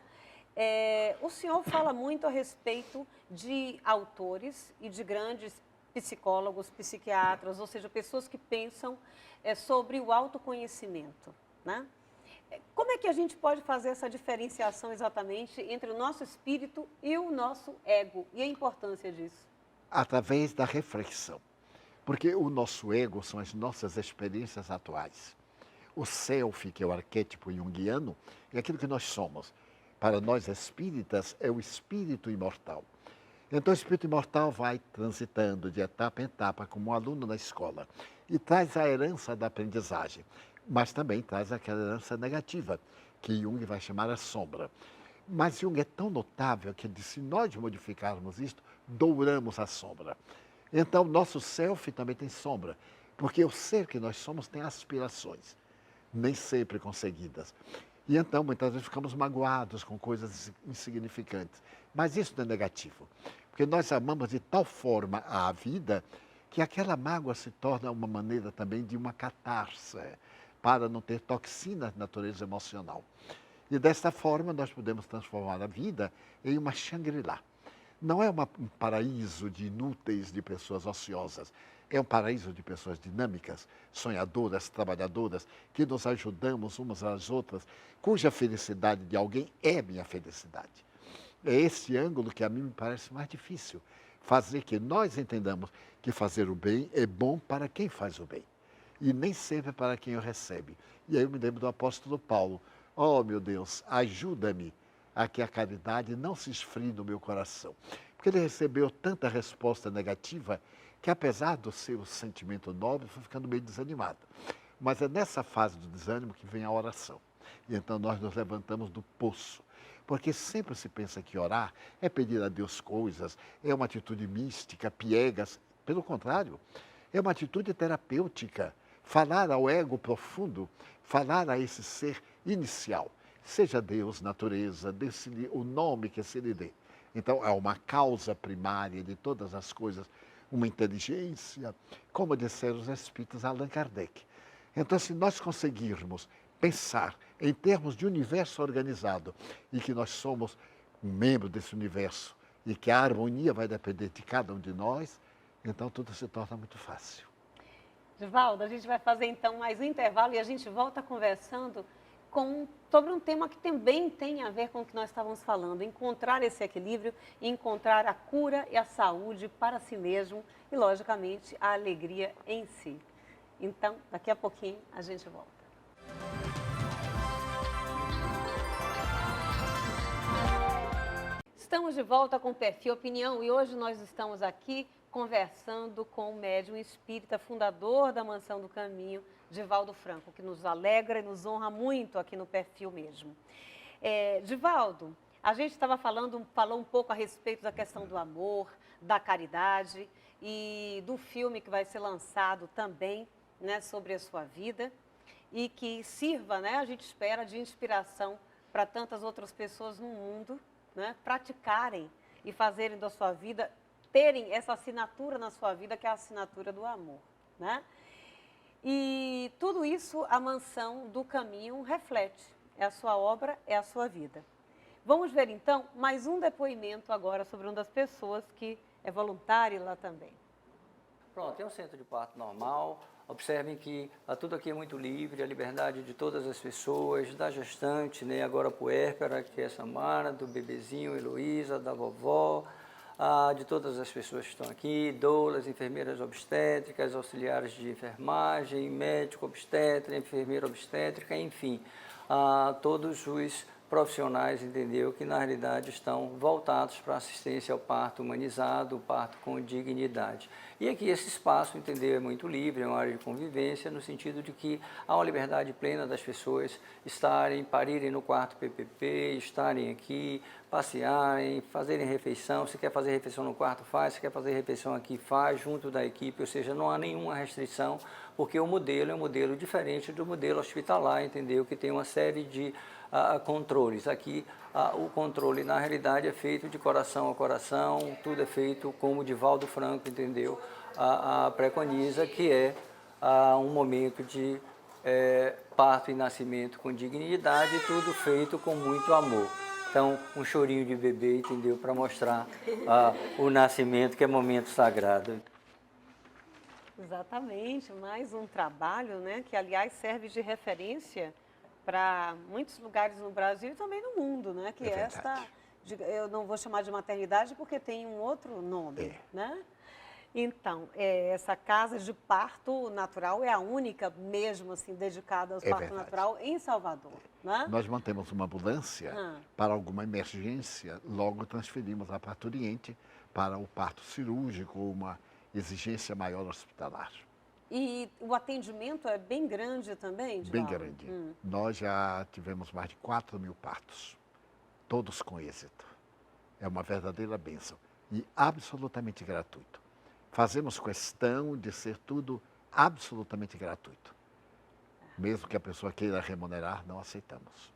O senhor fala muito a respeito de autores e de grandes psicólogos, psiquiatras, ou seja, pessoas que pensam sobre o autoconhecimento, né? Como é que a gente pode fazer essa diferenciação exatamente entre o nosso espírito e o nosso ego? E a importância disso? Através da reflexão. Porque o nosso ego são as nossas experiências atuais. O self, que é o arquétipo junguiano, é aquilo que nós somos. Para nós espíritas, é o espírito imortal. Então, o espírito imortal vai transitando de etapa em etapa, como um aluno na escola, e traz a herança da aprendizagem, mas também traz aquela herança negativa, que Jung vai chamar a sombra. Mas Jung é tão notável que ele diz, se nós modificarmos isto, douramos a sombra. Então, nosso self também tem sombra, porque o ser que nós somos tem aspirações, nem sempre conseguidas. E então, muitas vezes, ficamos magoados com coisas insignificantes. Mas isso não é negativo, porque nós amamos de tal forma a vida que aquela mágoa se torna uma maneira também de uma catarse, para não ter toxina de natureza emocional. E desta forma, nós podemos transformar a vida em uma Shangri-La. Não é um paraíso de inúteis, de pessoas ociosas. É um paraíso de pessoas dinâmicas, sonhadoras, trabalhadoras, que nos ajudamos umas às outras, cuja felicidade de alguém é minha felicidade. É esse ângulo que a mim me parece mais difícil. Fazer que nós entendamos que fazer o bem é bom para quem faz o bem. E nem sempre para quem o recebe. E aí eu me lembro do apóstolo Paulo. Oh, meu Deus, ajuda-me a que a caridade não se esfrie no meu coração. Porque ele recebeu tanta resposta negativa que, apesar do seu sentimento nobre, foi ficando meio desanimado. Mas é nessa fase do desânimo que vem a oração. E então nós nos levantamos do poço. Porque sempre se pensa que orar é pedir a Deus coisas, é uma atitude mística, piegas. Pelo contrário, é uma atitude terapêutica. Falar ao ego profundo, falar a esse ser inicial. Seja Deus, natureza, dê-se-lhe o nome que se lhe dê. Então, é uma causa primária de todas as coisas, uma inteligência, como disseram os espíritos Allan Kardec. Então, se nós conseguirmos pensar em termos de universo organizado e que nós somos um membro desse universo e que a harmonia vai depender de cada um de nós, então tudo se torna muito fácil. Divaldo, a gente vai fazer então mais um intervalo e a gente volta conversando sobre um tema que também tem a ver com o que nós estávamos falando, encontrar esse equilíbrio, encontrar a cura e a saúde para si mesmo e, logicamente, a alegria em si. Então, daqui a pouquinho a gente volta. Estamos de volta com o Perfil Opinião e hoje nós estamos aqui conversando com o médium espírita, fundador da Mansão do Caminho, Divaldo Franco, que nos alegra e nos honra muito aqui no Perfil mesmo. Divaldo, a gente falou um pouco a respeito da questão do amor, da caridade e do filme que vai ser lançado também, né, sobre a sua vida e que sirva, né, a gente espera, de inspiração para tantas outras pessoas no mundo, né, praticarem e fazerem da sua vida, terem essa assinatura na sua vida, que é a assinatura do amor, né? E tudo isso a Mansão do Caminho reflete. É a sua obra, é a sua vida. Vamos ver, então, mais um depoimento agora sobre uma das pessoas que é voluntária lá também. Pronto, é um centro de parto normal. Observem que tudo aqui é muito livre, a liberdade de todas as pessoas, da gestante, né, agora puérpera, que é Samara, do bebezinho, Heloísa, da vovó, de todas as pessoas que estão aqui, doulas, enfermeiras obstétricas, auxiliares de enfermagem, médico obstetra, enfermeira obstétrica, enfim, todos os profissionais, entendeu, que na realidade estão voltados para a assistência ao parto humanizado, o parto com dignidade. E aqui esse espaço, entendeu, é muito livre, é uma área de convivência, no sentido de que há uma liberdade plena das pessoas parirem no quarto PPP, estarem aqui, passearem, fazerem refeição. Se quer fazer refeição no quarto, faz. Se quer fazer refeição aqui, faz, junto da equipe. Ou seja, não há nenhuma restrição, porque o modelo é um modelo diferente do modelo hospitalar, entendeu, que tem uma série de controles. Aqui o controle na realidade é feito de coração a coração, tudo é feito como o Divaldo Franco, entendeu, preconiza, que é um momento de parto e nascimento com dignidade, tudo feito com muito amor. Então, um chorinho de bebê, entendeu? Para mostrar o nascimento, que é momento sagrado. Exatamente, mais um trabalho, né, que aliás serve de referência para muitos lugares no Brasil e também no mundo, né, que É esta, eu não vou chamar de maternidade porque tem um outro nome, né? Então, essa casa de parto natural é a única mesmo assim dedicada ao parto verdade. natural em Salvador, né? Nós mantemos uma ambulância para alguma emergência, logo transferimos a parturiente para o parto cirúrgico, uma exigência maior hospitalar. E o atendimento é bem grande também, Bem Divaldo? grande. Nós já tivemos mais de 4.000 partos, todos com êxito. É uma verdadeira bênção e absolutamente gratuito. Fazemos questão de ser tudo absolutamente gratuito. Mesmo que a pessoa queira remunerar, não aceitamos.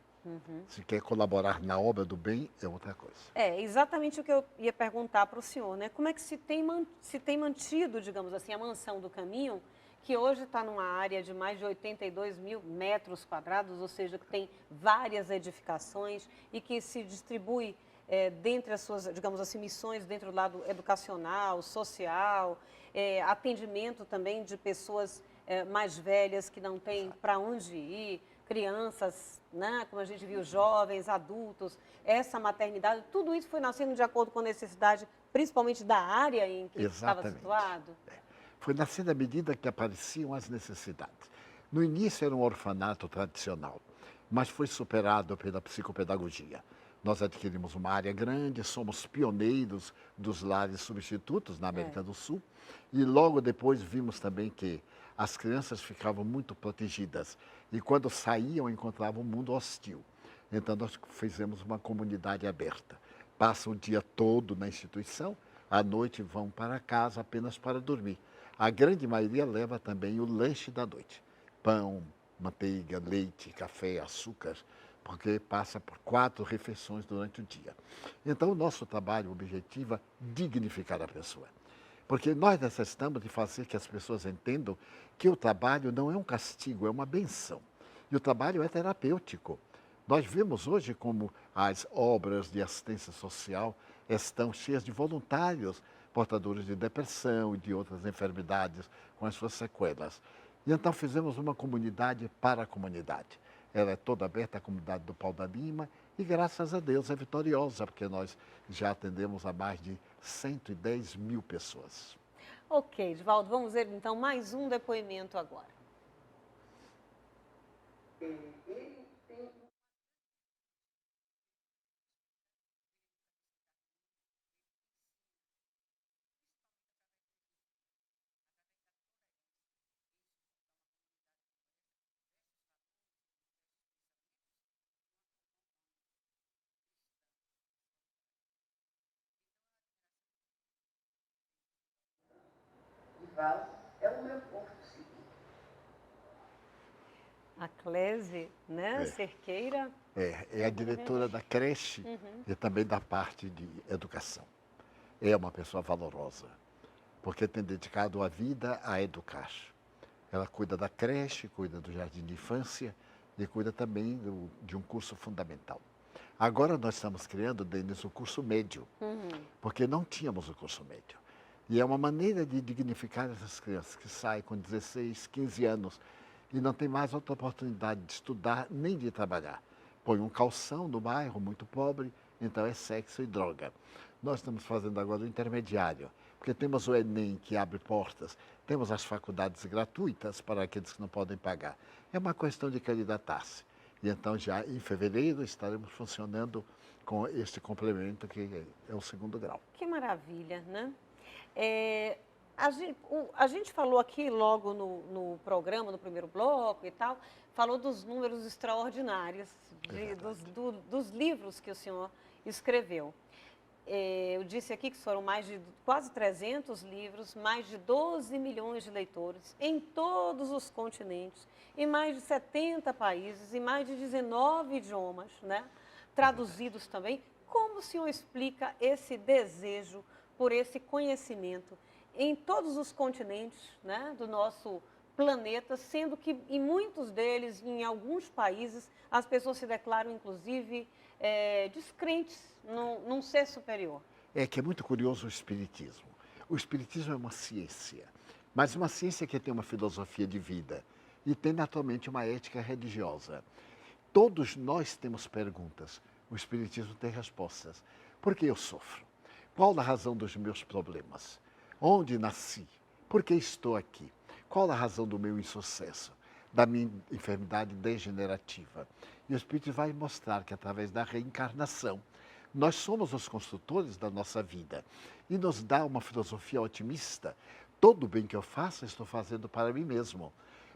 Se quer colaborar na obra do bem, é outra coisa. É exatamente o que eu ia perguntar para o senhor, né? Como é que se tem mantido, digamos assim, a Mansão do Caminho, que hoje está numa área de mais de 82 mil metros quadrados, ou seja, que tem várias edificações e que se distribui dentre as suas, digamos assim, missões dentro do lado educacional, social, atendimento também de pessoas mais velhas que não têm para onde ir, crianças, né, como a gente viu, jovens, adultos, essa maternidade, tudo isso foi nascendo de acordo com a necessidade, principalmente da área em que estava situado? Foi nascendo à medida que apareciam as necessidades. No início era um orfanato tradicional, mas foi superado pela psicopedagogia. Nós adquirimos uma área grande, somos pioneiros dos lares substitutos na América do Sul e logo depois vimos também que as crianças ficavam muito protegidas e quando saíam encontravam um mundo hostil. Então nós fizemos uma comunidade aberta. Passam o dia todo na instituição, à noite vão para casa apenas para dormir. A grande maioria leva também o lanche da noite. Pão, manteiga, leite, café, açúcar, porque passa por 4 refeições durante o dia. Então, o nosso trabalho, o objetivo é dignificar a pessoa. Porque nós necessitamos de fazer que as pessoas entendam que o trabalho não é um castigo, é uma benção. E o trabalho é terapêutico. Nós vemos hoje como as obras de assistência social estão cheias de voluntários, portadores de depressão e de outras enfermidades com as suas sequelas. E então fizemos uma comunidade para a comunidade. Ela é toda aberta à comunidade do Pau da Lima e, graças a Deus, é vitoriosa, porque nós já atendemos a mais de 110 mil pessoas. Ok, Divaldo, vamos ver então mais um depoimento agora. É o meu porto seguro. A Clésia, né, Cerqueira. É a diretora da creche e também da parte de educação. É uma pessoa valorosa, porque tem dedicado a vida a educar. Ela cuida da creche, cuida do jardim de infância e cuida também de um curso fundamental. Agora nós estamos criando, Denis, o curso médio, porque não tínhamos o curso médio. E é uma maneira de dignificar essas crianças que saem com 16, 15 anos e não tem mais outra oportunidade de estudar nem de trabalhar. Põe um calção no bairro, muito pobre, então é sexo e droga. Nós estamos fazendo agora o intermediário, porque temos o Enem que abre portas, temos as faculdades gratuitas para aqueles que não podem pagar. É uma questão de candidatar-se. E então já em fevereiro estaremos funcionando com este complemento que é o 2º grau. Que maravilha, né? A gente falou aqui logo no programa, no primeiro bloco e tal, falou dos números extraordinários, dos livros que o senhor escreveu. Eu disse aqui que foram mais de quase 300 livros, mais de 12 milhões de leitores em todos os continentes, em mais de 70 países, em mais de 19 idiomas, né? Traduzidos também. Como o senhor explica esse desejo por esse conhecimento em todos os continentes, né, do nosso planeta, sendo que em muitos deles, em alguns países, as pessoas se declaram, inclusive, descrentes num ser superior. É que é muito curioso o Espiritismo. O Espiritismo é uma ciência, mas uma ciência que tem uma filosofia de vida e tem naturalmente uma ética religiosa. Todos nós temos perguntas, o Espiritismo tem respostas. Por que eu sofro? Qual a razão dos meus problemas? Onde nasci? Por que estou aqui? Qual a razão do meu insucesso? Da minha enfermidade degenerativa? E o Espírito vai mostrar que através da reencarnação, nós somos os construtores da nossa vida e nos dá uma filosofia otimista. Todo o bem que eu faço, estou fazendo para mim mesmo.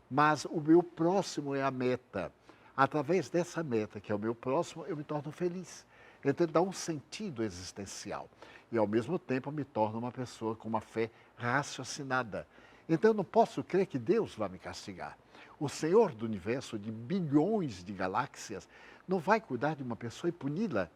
Mas o meu próximo é a meta. Através dessa meta, que é o meu próximo, eu me torno feliz. Então, ele dá um sentido existencial. E, ao mesmo tempo, me torno uma pessoa com uma fé raciocinada. Então, eu não posso crer que Deus vai me castigar. O Senhor do Universo, de bilhões de galáxias, não vai cuidar de uma pessoa e puni-la.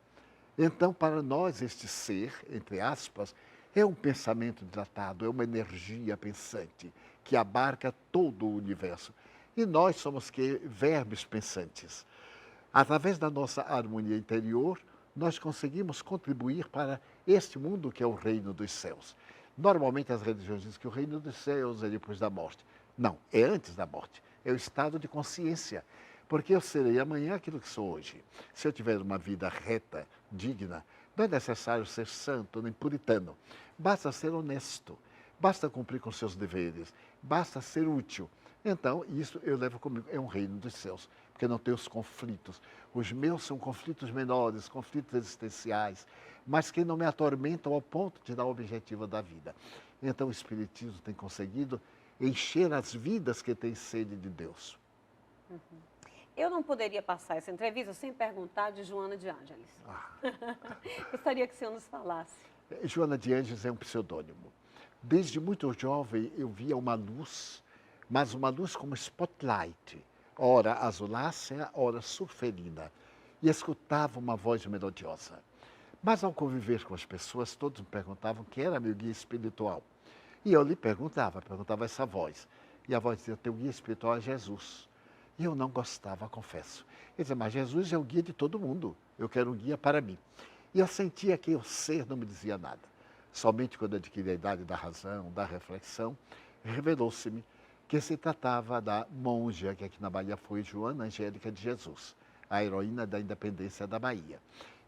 Então, para nós, este ser, entre aspas, é um pensamento dilatado, é uma energia pensante que abarca todo o universo. E nós somos vermes pensantes. Através da nossa harmonia interior, nós conseguimos contribuir para este mundo que é o reino dos céus. Normalmente as religiões dizem que o reino dos céus é depois da morte. Não, é antes da morte. É o estado de consciência. Porque eu serei amanhã aquilo que sou hoje. Se eu tiver uma vida reta, digna, não é necessário ser santo nem puritano. Basta ser honesto, basta cumprir com seus deveres, basta ser útil. Então, isso eu levo comigo, é um reino dos céus, porque não tem os conflitos. Os meus são conflitos menores, conflitos existenciais, mas que não me atormentam ao ponto de dar o objetivo da vida. Então, o Espiritismo tem conseguido encher as vidas que têm sede de Deus. Eu não poderia passar essa entrevista sem perguntar de Joana de Ângeles. Gostaria que o senhor nos falasse. Joana de Ângeles é um pseudônimo. Desde muito jovem eu via uma luz, mas uma luz como spotlight, ora azulácea, ora sulferina, e escutava uma voz melodiosa. Mas ao conviver com as pessoas, todos me perguntavam quem era meu guia espiritual. E eu lhe perguntava essa voz. E a voz dizia, teu guia espiritual é Jesus. E eu não gostava, confesso. Ele dizia, mas Jesus é o guia de todo mundo. Eu quero um guia para mim. E eu sentia que o ser não me dizia nada. Somente quando adquiri a idade da razão, da reflexão, revelou-se-me que se tratava da monja, que aqui na Bahia foi Joana Angélica de Jesus, a heroína da independência da Bahia.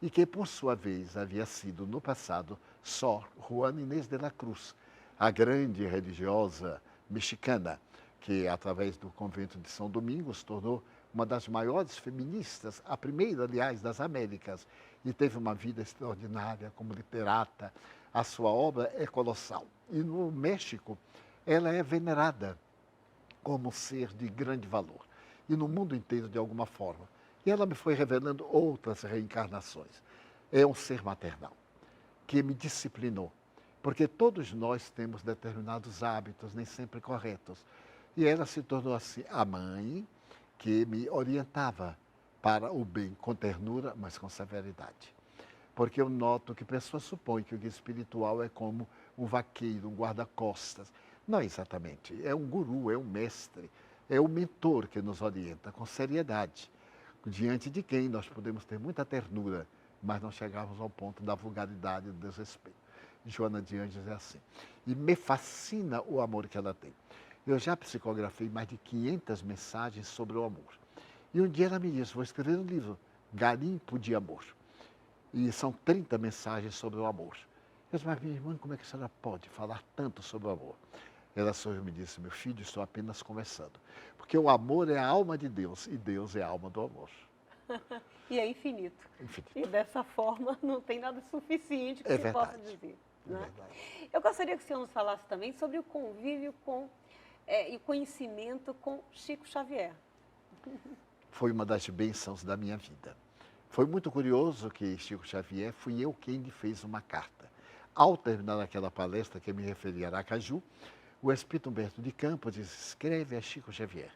E que, por sua vez, havia sido, no passado, Sor Juana Inês de la Cruz, a grande religiosa mexicana, que, através do convento de São Domingos, tornou uma das maiores feministas, a primeira, aliás, das Américas, e teve uma vida extraordinária como literata. A sua obra é colossal. E no México, ela é venerada como ser de grande valor. E no mundo inteiro, de alguma forma. E ela me foi revelando outras reencarnações. É um ser maternal, que me disciplinou. Porque todos nós temos determinados hábitos, nem sempre corretos. E ela se tornou assim a mãe que me orientava para o bem, com ternura, mas com severidade. Porque eu noto que pessoas supõem que o guia espiritual é como um vaqueiro, um guarda-costas. Não exatamente. É um guru, é um mestre, é um mentor que nos orienta com seriedade, diante de quem nós podemos ter muita ternura, mas não chegarmos ao ponto da vulgaridade e do desrespeito. Joana de Ângeles é assim. E me fascina o amor que ela tem. Eu já psicografei mais de 500 mensagens sobre o amor. E um dia ela me disse, vou escrever um livro, Garimpo de Amor. E são 30 mensagens sobre o amor. Eu disse, mas minha irmã, como é que a senhora pode falar tanto sobre o amor? Ela sorriu e me disse, meu filho, estou apenas conversando. Porque o amor é a alma de Deus e Deus é a alma do amor. E é infinito. Infinito. E dessa forma não tem nada suficiente que se possa dizer. É Né? verdade. Eu gostaria que o senhor nos falasse também sobre o convívio e conhecimento com Chico Xavier. Foi uma das bênçãos da minha vida. Foi muito curioso que Chico Xavier, fui eu quem lhe fez uma carta. Ao terminar aquela palestra que eu me referi a Aracaju, o Espírito Humberto de Campos disse, escreve a Chico Xavier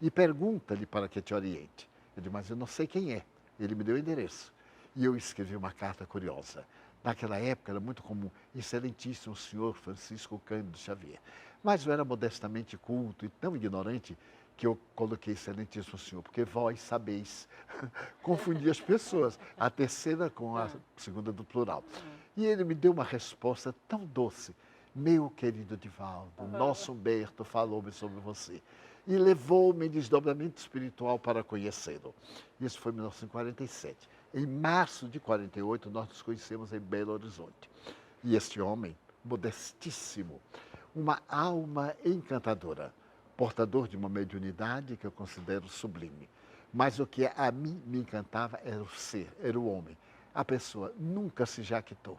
e pergunta-lhe para que te oriente. Eu disse, mas eu não sei quem é. Ele me deu o endereço. E eu escrevi uma carta curiosa. Naquela época era muito comum, excelentíssimo senhor Francisco Cândido Xavier. Mas eu era modestamente culto e tão ignorante que eu coloquei excelentíssimo senhor, porque vós sabeis. Confundi as pessoas, a terceira com a segunda do plural. E ele me deu uma resposta tão doce. Meu querido Divaldo, nosso Humberto falou-me sobre você. E levou-me em desdobramento espiritual para conhecê-lo. Isso foi em 1947. Em março de 48, nós nos conhecemos em Belo Horizonte. E este homem, modestíssimo, uma alma encantadora, portador de uma mediunidade que eu considero sublime. Mas o que a mim me encantava era o ser, era o homem. A pessoa nunca se jactou.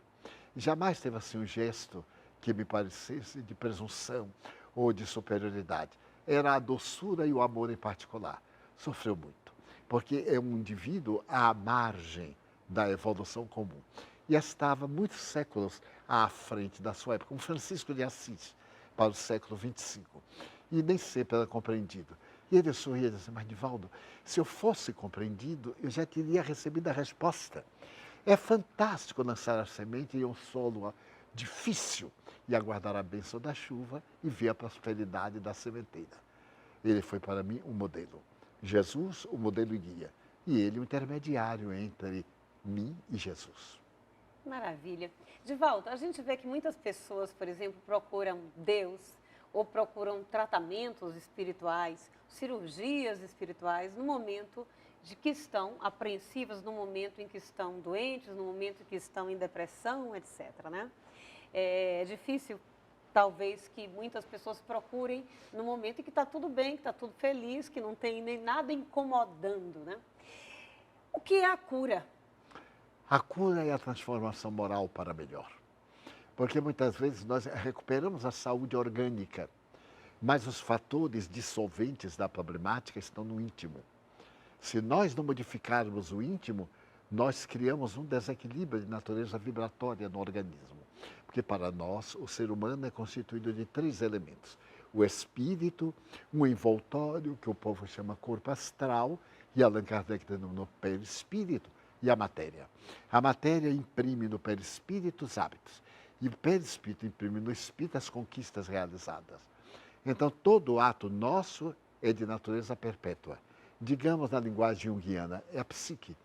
Jamais teve assim um gesto que me parecesse de presunção ou de superioridade. Era a doçura e o amor em particular. Sofreu muito, porque é um indivíduo à margem da evolução comum. E estava muitos séculos à frente da sua época, como Francisco de Assis, para o século 25. E nem sempre era compreendido. E ele sorria e disse, mas Divaldo, se eu fosse compreendido, eu já teria recebido a resposta. É fantástico lançar a semente em um solo difícil e aguardar a bênção da chuva e ver a prosperidade da sementeira. Ele foi para mim um modelo. Jesus, o modelo e guia. E ele, o intermediário entre mim e Jesus. Maravilha. Divaldo, a gente vê que muitas pessoas, por exemplo, procuram Deus ou procuram tratamentos espirituais, cirurgias espirituais, no momento de que estão apreensivas, no momento em que estão doentes, no momento em que estão em depressão, etc. Né? É difícil, talvez, que muitas pessoas procurem no momento em que está tudo bem, que está tudo feliz, que não tem nem nada incomodando. Né? O que é a cura? A cura é a transformação moral para melhor. Porque muitas vezes nós recuperamos a saúde orgânica, mas os fatores dissolventes da problemática estão no íntimo. Se nós não modificarmos o íntimo, nós criamos um desequilíbrio de natureza vibratória no organismo. Porque para nós, o ser humano é constituído de 3 elementos. O espírito, um envoltório, que o povo chama corpo astral, e Allan Kardec denominou perispírito, e a matéria. A matéria imprime no perispírito os hábitos. E o perispírito imprime no espírito as conquistas realizadas. Então, todo ato nosso é de natureza perpétua. Digamos na linguagem junguiana, é a psique.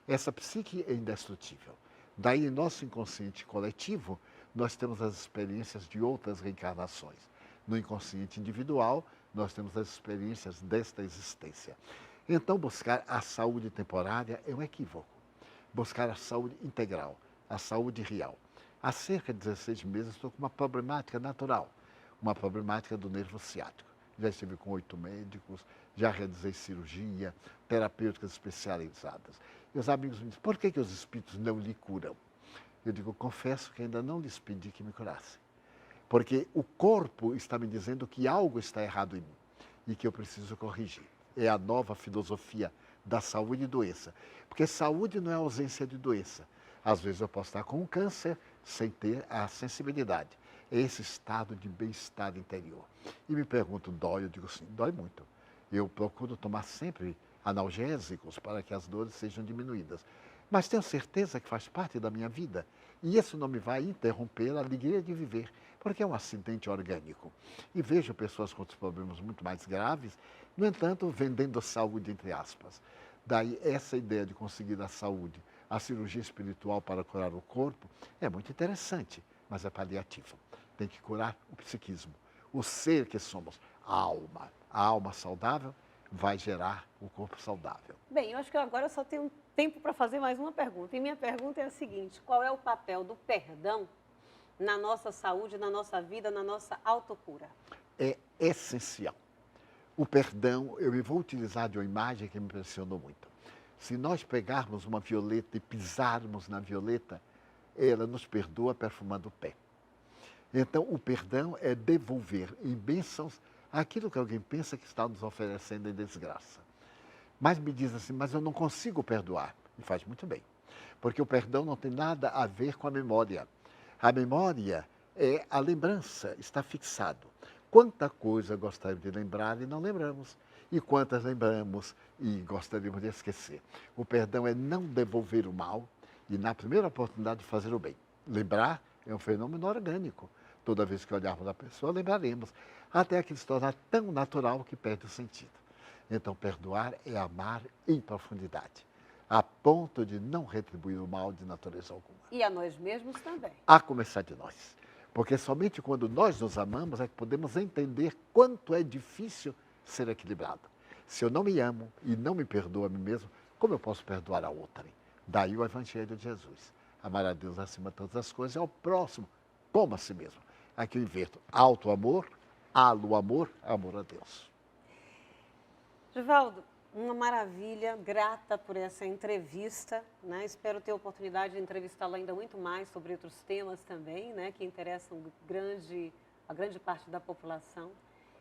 Essa psique é indestrutível. Daí, em nosso inconsciente coletivo, nós temos as experiências de outras reencarnações. No inconsciente individual, nós temos as experiências desta existência. Então, buscar a saúde temporária é um equívoco. Buscar a saúde integral, a saúde real. Há cerca de 16 meses estou com uma problemática natural, uma problemática do nervo ciático. Já estive com 8 médicos, já realizei cirurgia, terapêuticas especializadas. E os amigos me dizem, por que os espíritos não lhe curam? Eu digo, confesso que ainda não lhes pedi que me curassem. Porque o corpo está me dizendo que algo está errado em mim e que eu preciso corrigir. É a nova filosofia da saúde e doença. Porque saúde não é ausência de doença. Às vezes eu posso estar com um câncer sem ter a sensibilidade. É esse estado de bem-estar interior. E me pergunto, dói? Eu digo sim, dói muito. Eu procuro tomar sempre analgésicos para que as dores sejam diminuídas. Mas tenho certeza que faz parte da minha vida. E isso não me vai interromper a alegria de viver, porque é um acidente orgânico. E vejo pessoas com outros problemas muito mais graves, no entanto, vendendo saúde, entre aspas. Daí, essa ideia de conseguir a saúde, a cirurgia espiritual para curar o corpo, é muito interessante, mas é paliativo. Tem que curar o psiquismo, o ser que somos, a alma. A alma saudável vai gerar o corpo saudável. Bem, eu acho que agora eu só tenho tempo para fazer mais uma pergunta. E minha pergunta é a seguinte, qual é o papel do perdão na nossa saúde, na nossa vida, na nossa autocura? É essencial. O perdão, eu vou utilizar de uma imagem que me impressionou muito. Se nós pegarmos uma violeta e pisarmos na violeta, ela nos perdoa perfumando o pé. Então, o perdão é devolver em bênçãos aquilo que alguém pensa que está nos oferecendo em desgraça. Mas me diz assim, mas eu não consigo perdoar. E faz muito bem. Porque o perdão não tem nada a ver com a memória. A memória é a lembrança, está fixado. Quanta coisa gostaríamos de lembrar e não lembramos. E quantas lembramos e gostaríamos de esquecer. O perdão é não devolver o mal e, na primeira oportunidade, fazer o bem. Lembrar é um fenômeno orgânico. Toda vez que olharmos a pessoa, lembraremos. Até que se torna tão natural que perde o sentido. Então, perdoar é amar em profundidade, a ponto de não retribuir o mal de natureza alguma. E a nós mesmos também. A começar de nós. Porque somente quando nós nos amamos é que podemos entender quanto é difícil ser equilibrado. Se eu não me amo e não me perdoo a mim mesmo, como eu posso perdoar a outrem? Daí o Evangelho de Jesus. Amar a Deus acima de todas as coisas e ao próximo como a si mesmo. Aqui eu inverto auto-amor, alo-amor, amor a Deus. Divaldo, uma maravilha, grata por essa entrevista, né? Espero ter a oportunidade de entrevistá-lo ainda muito mais sobre outros temas também, né? Que interessam a grande parte da população.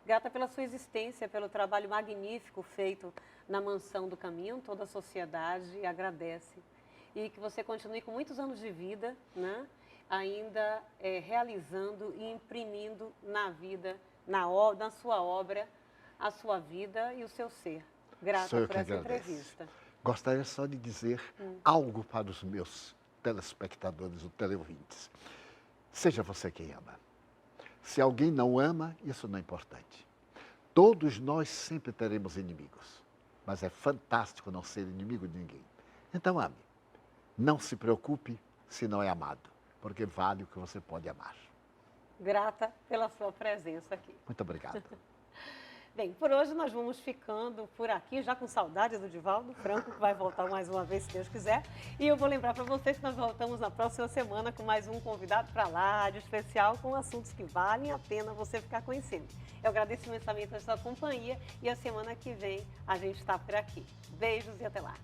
Grata pela sua existência, pelo trabalho magnífico feito na Mansão do Caminho, toda a sociedade agradece. E que você continue com muitos anos de vida, né? Ainda realizando e imprimindo na vida, na sua obra, a sua vida e o seu ser. Grata por essa entrevista. Gostaria só de dizer algo para os meus telespectadores, os teleouvintes. Seja você quem ama. Se alguém não ama, isso não é importante. Todos nós sempre teremos inimigos, mas é fantástico não ser inimigo de ninguém. Então ame. Não se preocupe se não é amado, porque vale o que você pode amar. Grata pela sua presença aqui. Muito obrigado. Bem, por hoje nós vamos ficando por aqui, já com saudades do Divaldo Franco, que vai voltar mais uma vez, se Deus quiser. E eu vou lembrar para vocês que nós voltamos na próxima semana com mais um convidado para lá, de especial, com assuntos que valem a pena você ficar conhecendo. Eu agradeço imensamente a sua companhia e a semana que vem a gente está por aqui. Beijos e até lá.